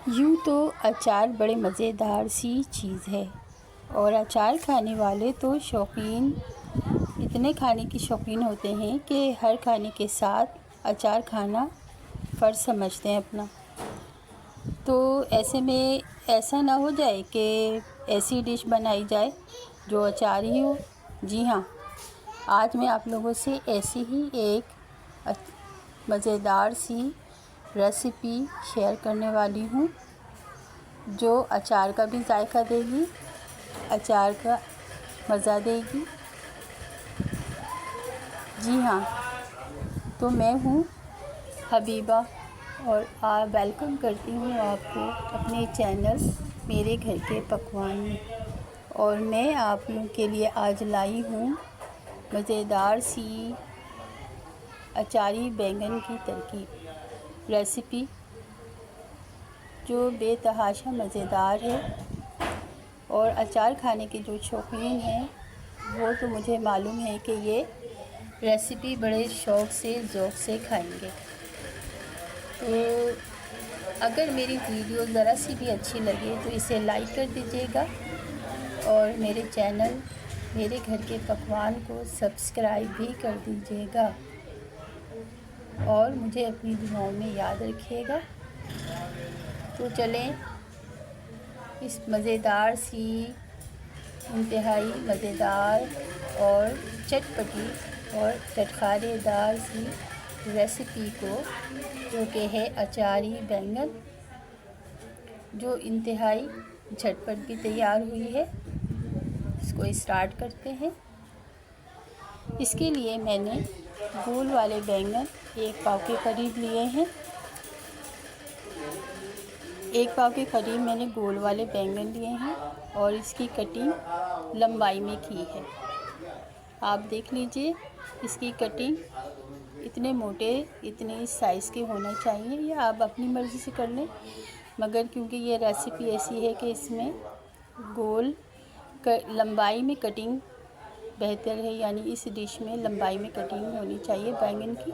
यूँ तो अचार बड़े मज़ेदार सी चीज़ है और अचार खाने वाले तो शौकीन इतने खाने के शौकीन होते हैं कि हर खाने के साथ अचार खाना फ़र्ज़ समझते हैं अपना। तो ऐसे में ऐसा ना हो जाए कि ऐसी डिश बनाई जाए जो अचार ही हो। जी हाँ, आज मैं आप लोगों से ऐसी ही एक मज़ेदार सी रेसिपी शेयर करने वाली हूँ जो अचार का भी जायका देगी, अचार का मज़ा देगी। जी हाँ, तो मैं हूँ हबीबा और वेलकम करती हूँ आपको अपने चैनल मेरे घर के पकवान में। और मैं आप लोगों के लिए आज लाई हूँ मज़ेदार सी अचारी बैंगन की तरकीब रेसिपी जो बेतहाशा मज़ेदार है। और अचार खाने के जो शौकीन हैं वो तो मुझे मालूम है कि ये रेसिपी बड़े शौक़ से ज़ौक़ से खाएंगे। तो अगर मेरी वीडियो ज़रा सी भी अच्छी लगे तो इसे लाइक कर दीजिएगा और मेरे चैनल मेरे घर के पकवान को सब्सक्राइब भी कर दीजिएगा और मुझे अपनी दुआओं में याद रखिएगा। तो चलें इस मज़ेदार सी इंतहाई मज़ेदार और चटपटी और चटखारेदार सी रेसिपी को जो कि है अचारी बैंगन, जो इंतहाई झटपट भी तैयार हुई है, इसको स्टार्ट करते हैं। इसके लिए मैंने गोल वाले बैंगन 1 पाव के करीब लिए हैं। 1 पाव के करीब मैंने गोल वाले बैंगन लिए हैं और इसकी कटिंग लंबाई में की है। आप देख लीजिए इसकी कटिंग इतने मोटे इतने इस साइज़ के होना चाहिए, या आप अपनी मर्ज़ी से कर लें, मगर क्योंकि ये रेसिपी ऐसी है कि इसमें गोल लंबाई में कटिंग बेहतर है, यानी इस डिश में लंबाई में कटिंग होनी चाहिए बैंगन की,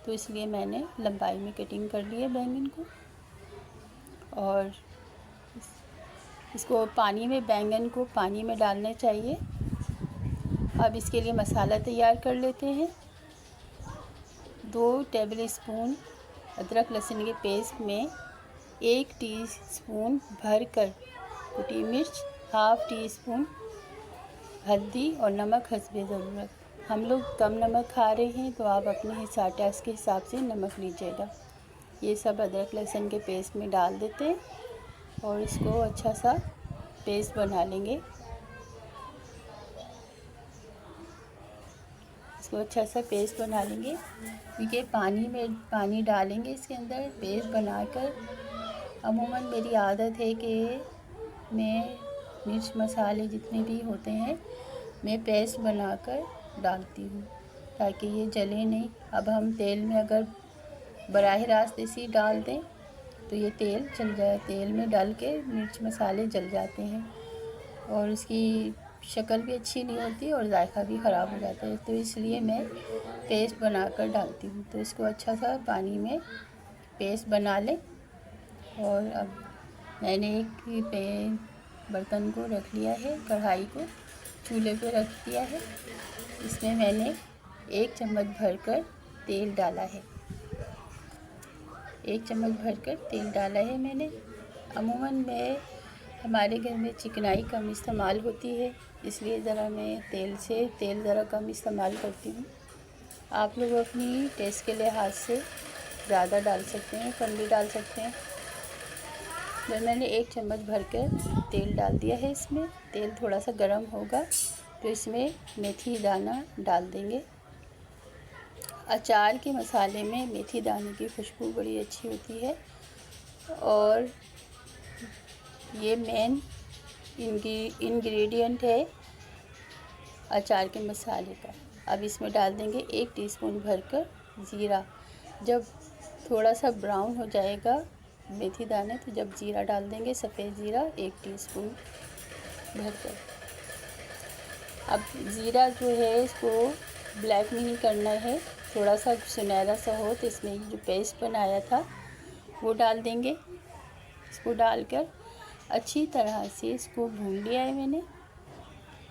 तो इसलिए मैंने लंबाई में कटिंग कर ली है बैंगन को। और इसको बैंगन को पानी में डालना चाहिए। अब इसके लिए मसाला तैयार कर लेते हैं। 2 टेबल स्पून अदरक लहसुन के पेस्ट में 1 टीस्पून भरकर कुटी मिर्च, हाफ़ टी स्पून हल्दी और नमक हस्बे ज़रूरत। हम लोग कम नमक खा रहे हैं तो आप अपने टेस्ट के हिसाब से नमक लीजिएगा। ये सब अदरक लहसुन के पेस्ट में डाल देते हैं और इसको अच्छा सा पेस्ट बना लेंगे। इसको अच्छा सा पेस्ट बना लेंगे क्योंकि पानी डालेंगे इसके अंदर पेस्ट बनाकर। अमूमन मेरी आदत है कि मैं मिर्च मसाले जितने भी होते हैं मैं पेस्ट बनाकर डालती हूँ ताकि ये जले नहीं। अब हम तेल में अगर बराह रास्त इसी डाल दें तो ये तेल जल जाए, तेल में डाल के मिर्च मसाले जल जाते हैं और इसकी शक्ल भी अच्छी नहीं होती और जायका भी ख़राब हो जाता है। तो इसलिए मैं पेस्ट बनाकर डालती हूँ। तो इसको अच्छा सा पानी में पेस्ट बना लें। और अब मैंने एक बर्तन को रख लिया है, कढ़ाई को चूल्हे पे रख दिया है। इसमें मैंने 1 चम्मच भरकर तेल डाला है। 1 चम्मच भरकर तेल डाला है मैंने। अमूमन हमारे घर में चिकनाई कम इस्तेमाल होती है, इसलिए ज़रा मैं तेल ज़रा कम इस्तेमाल करती हूँ। आप लोग अपनी टेस्ट के लिहाज से ज़्यादा डाल सकते हैं, कम भी डाल सकते हैं। जब मैंने 1 चम्मच भरकर तेल डाल दिया है, इसमें तेल थोड़ा सा गर्म होगा तो इसमें मेथी दाना डाल देंगे। अचार के मसाले में मेथी दाने की खुशबू बड़ी अच्छी होती है और ये मेन इंग्रेडिएंट है अचार के मसाले का। अब इसमें डाल देंगे 1 टीस्पून भरकर ज़ीरा। जब थोड़ा सा ब्राउन हो जाएगा मेथी दाने तो जब ज़ीरा डाल देंगे, सफ़ेद ज़ीरा 1 टीस्पून भरकर। अब ज़ीरा जो है इसको ब्लैक नहीं करना है, थोड़ा सा सुनहरा सा हो तो इसमें जो पेस्ट बनाया था वो डाल देंगे। इसको डालकर अच्छी तरह से इसको भून लिया है मैंने।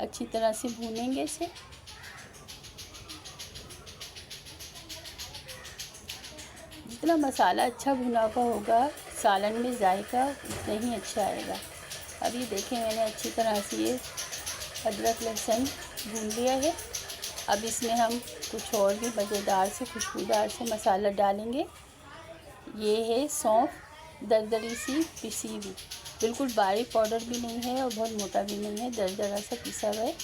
अच्छी तरह से भूनेंगे इसे। जितना मसाला अच्छा भुना हुआ होगा सालन में जायका उतना ही अच्छा आएगा। अब ये देखें मैंने अच्छी तरह से ये अदरक लहसुन भून लिया है। अब इसमें हम कुछ और भी मज़ेदार से खुशबूदार से मसाला डालेंगे। ये है सौंफ, दरदरी सी पिसी हुई, बिल्कुल बारीक पाउडर भी नहीं है और बहुत मोटा भी नहीं है, दरदरा सा पिसा हुआ है।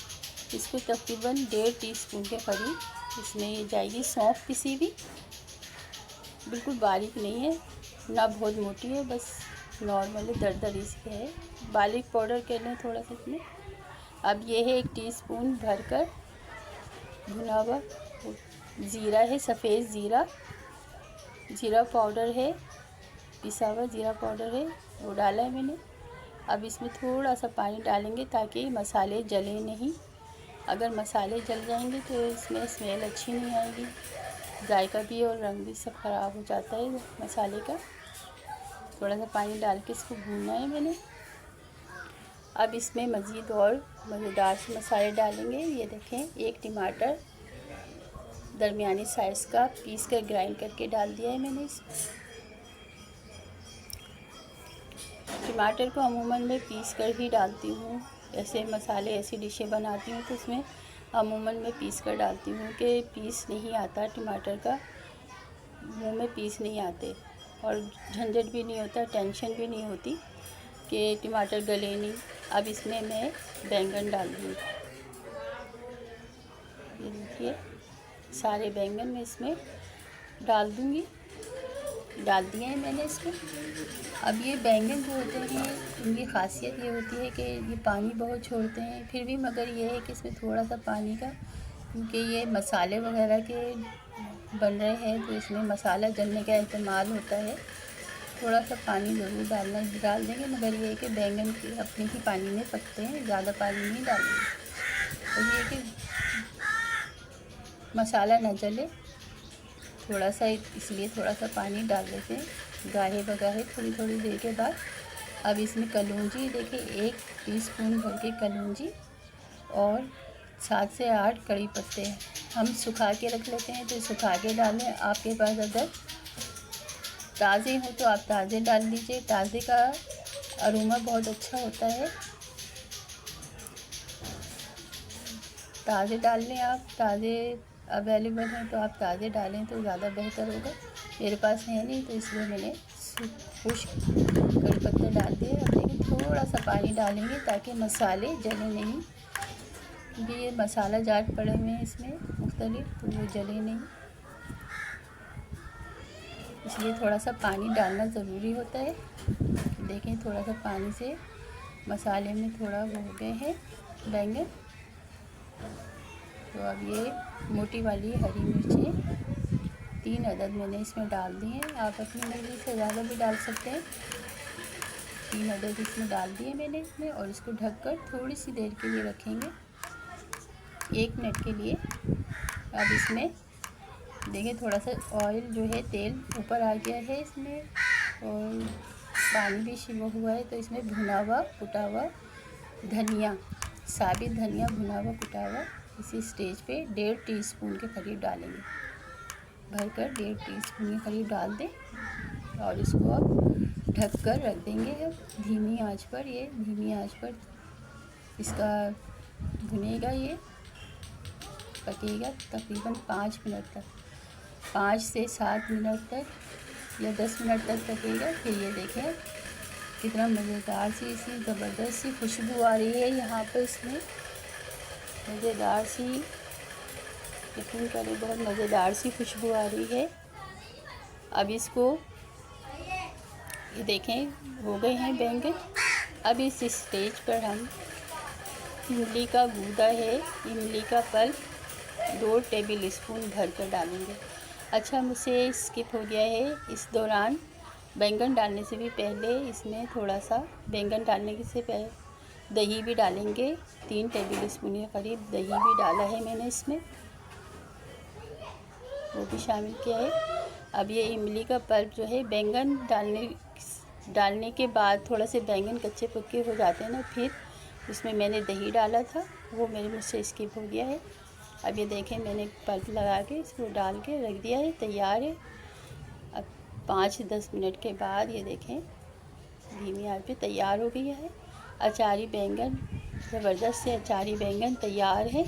इसको तकरीबन 1.5 टीस्पून के करीब इसमें ये जाएगी सौंफ पिसी हुई। बिल्कुल बारीक नहीं है ना बहुत मोटी है, बस नॉर्मली दरदरी सी है, बारीक पाउडर कह लें थोड़ा सा इसमें। अब ये है 1 टीस्पून भरकर भुना हुआ ज़ीरा है, सफ़ेद ज़ीरा, ज़ीरा पाउडर है, पिसा हुआ ज़ीरा पाउडर है, वो डाला है मैंने। अब इसमें थोड़ा सा पानी डालेंगे ताकि मसाले जले नहीं। अगर मसाले जल जाएंगे तो इसमें स्मेल अच्छी नहीं आएगी, जायका भी और रंग भी सब ख़राब हो जाता है मसाले का। थोड़ा सा पानी डाल के इसको भूनना है मैंने। अब इसमें मज़ीद और मज़ेदार से मसाले डालेंगे। ये देखें 1 टमाटर दरमियानी साइज़ का पीस कर ग्राइंड करके डाल दिया है मैंने इसमें। टमाटर को अमूमन मैं पीस कर ही डालती हूँ, ऐसे मसाले ऐसी डिशें बनाती हूँ तो उसमें अमूमन मैं पीस कर डालती हूँ कि पीस नहीं आता टमाटर का, मुंह में पीस नहीं आते और झंझट भी नहीं होता, टेंशन भी नहीं होती कि टमाटर गले नहीं। अब इसमें मैं बैंगन डाल दूँगी। ये देखिए सारे बैंगन मैं इसमें डाल दूँगी, डाल दिए हैं मैंने इसमें। अब ये बैंगन जो होते हैं इनकी ख़ासियत ये होती है कि ये पानी बहुत छोड़ते हैं, फिर भी मगर ये है कि इसमें थोड़ा सा पानी का, क्योंकि ये मसाले वगैरह के बन रहे हैं तो इसमें मसाला जलने का एहतमाल होता है, थोड़ा सा पानी ज़रूर डाल देंगे, मगर ये है कि बैंगन के अपने ही पानी में पकते हैं, ज़्यादा पानी नहीं डालेंगे। और ये कि मसाला न जले थोड़ा सा, इसलिए थोड़ा सा पानी डाल देते हैं गाढ़े बगाढ़े थोड़ी थोड़ी देर के बाद। अब इसमें कलौंजी देखिए 1 टीस्पून भर के कलौंजी और 7 से 8 कड़ी पत्ते हम सुखा के रख लेते हैं तो सुखा के डालें। आपके पास अगर ताज़े हो तो आप ताज़े डाल लीजिए, ताज़े का अरोमा बहुत अच्छा होता है, ताज़े डाल लें। आप ताज़े अवेलेबल हैं तो आप ताज़े डालें तो ज़्यादा बेहतर होगा। मेरे पास है नहीं तो इसलिए मैंने खुश्क कड़ी पत्ते डाल दिए। अब देखिए थोड़ा सा पानी डालेंगे ताकि मसाले जले नहीं, क्योंकि ये मसाला जाट पड़े हुए हैं इसमें मुख्तलिफ, तो वो जले नहीं, इसलिए थोड़ा सा पानी डालना ज़रूरी होता है। देखें थोड़ा सा पानी से मसाले में थोड़ा वो हो गए हैं बैंगन। तो अब ये मोटी वाली हरी मिर्चें 3 अदद मैंने इसमें डाल दी हैं, आप अपनी मर्ज़ी से ज़्यादा भी डाल सकते हैं। 3 अदद इसमें डाल दिए मैंने इसमें, और इसको ढककर थोड़ी सी देर के लिए रखेंगे, 1 मिनट के लिए। अब इसमें देखिए थोड़ा सा ऑयल जो है तेल ऊपर आ गया है इसमें और पानी भी शिवा हुआ है, तो इसमें भुना हुआ कुटा हुआ धनिया, साबित धनिया भुना हुआ कुटा हुआ इसी स्टेज पे 1.5 टीस्पून के करीब डालेंगे, भरकर 1.5 टीस्पून के करीब डाल दें और इसको अब ढक कर रख देंगे। अब धीमी आंच पर, ये धीमी आंच पर इसका भुनेगा, ये पकेगा तकरीबन 5 मिनट तक, 5 से 7 मिनट तक या 10 मिनट तक पकेगा। फिर ये देखें कितना मज़ेदार सी इसकी ज़बरदस्त सी खुशबू आ रही है यहाँ पर, इसमें मज़ेदार सी, यकीन करें बहुत मज़ेदार सी खुशबू आ रही है। अब इसको ये देखें हो गए हैं बैंगन। अब इस स्टेज पर हम इमली का गूदा है, इमली का पल्प 2 टेबल स्पून भर कर डालेंगे। अच्छा मुझसे स्किप हो गया है, इस दौरान बैंगन डालने से भी पहले इसमें थोड़ा सा, बैंगन डालने से पहले दही भी डालेंगे, 3 टेबल स्पून के करीब दही भी डाला है मैंने इसमें, वो भी शामिल किया है। अब ये इमली का पल्प जो है बैंगन डालने डालने के बाद थोड़ा से बैंगन कच्चे पक्के हो जाते हैं ना, फिर उसमें मैंने दही डाला था, वो मेरे मुझसे स्किप हो गया है। अब ये देखें, मैंने पल्प लगा के इसको डाल के रख दिया है, तैयार है। अब 5-10 मिनट के बाद ये देखें धीमी आंच पे तैयार हो गया है। अचारी बैंगन, ज़बरदस्त से अचारी बैंगन तैयार है।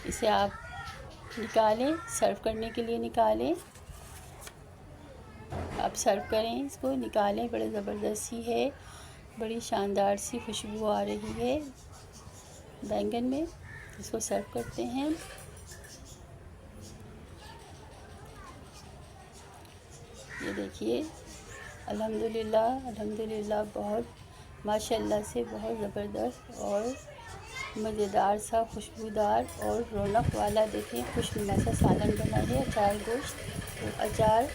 इसे आप निकालें, सर्व करने के लिए निकालें। आप सर्व करें, इसको निकालें। बड़े ज़बरदस्त सी है, बड़ी शानदार सी खुशबू आ रही है बैंगन में। इसको सर्व करते हैं। ये देखिए, अल्हम्दुलिल्लाह अल्हम्दुलिल्लाह, बहुत माशाल्लाह से बहुत ज़बरदस्त और मज़ेदार सा, खुशबूदार और रौनक वाला देखें खुशनुमा सा सालन बना है। अचार गोश्त, तो अचार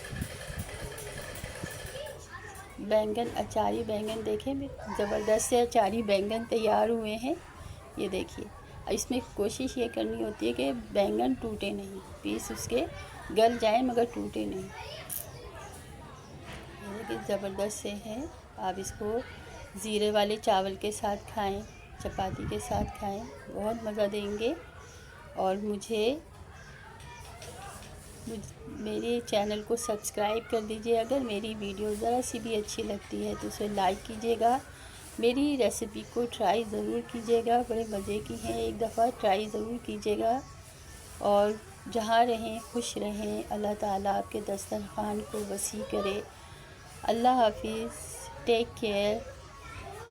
बैंगन, अचारी बैंगन देखें, ज़बरदस्त से अचारी बैंगन तैयार हुए हैं। ये देखिए, इसमें कोशिश ये करनी होती है कि बैंगन टूटे नहीं, पीस उसके गल जाए मगर टूटे नहीं। ये देखिए ज़बरदस्त से है। आप इसको ज़ीरे वाले चावल के साथ खाएं, चपाती के साथ खाएं, बहुत मज़ा देंगे। और मेरे चैनल को सब्सक्राइब कर दीजिए। अगर मेरी वीडियो ज़रा सी भी अच्छी लगती है तो उसे लाइक कीजिएगा। मेरी रेसिपी को ट्राई ज़रूर कीजिएगा, बड़े मज़े की है, एक दफ़ा ट्राई ज़रूर कीजिएगा। और जहाँ रहें खुश रहें, अल्लाह ताला आपके दस्तरखान को वसी करे। अल्लाह हाफिज़, टेक केयर।